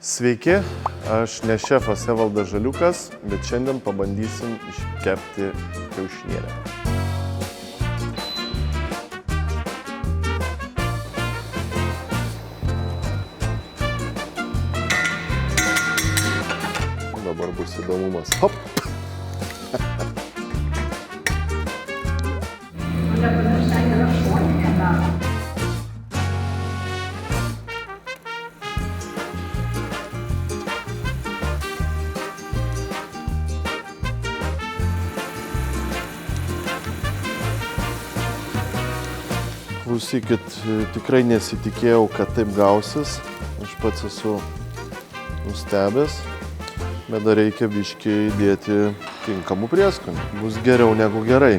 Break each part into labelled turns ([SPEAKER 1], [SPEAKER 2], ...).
[SPEAKER 1] Sveiki, aš ne šefas Evaldas Žaliukas, bet šiandien pabandysim iškepti kiaušinienę. Dabar bus įdomumas. Hop! Klausykit, tikrai nesitikėjau, kad taip gausis. Aš pats esu nustebęs, bet dar reikia biškį įdėti tinkamų prieskonių. Bus geriau negu gerai.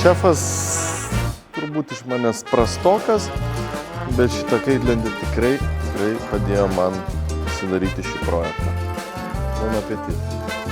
[SPEAKER 1] Šefas turbūt iš manęs prastokas, bet šitą kaitlentę tikrai padėjo man pasidaryti šį projektą. Bon appetit.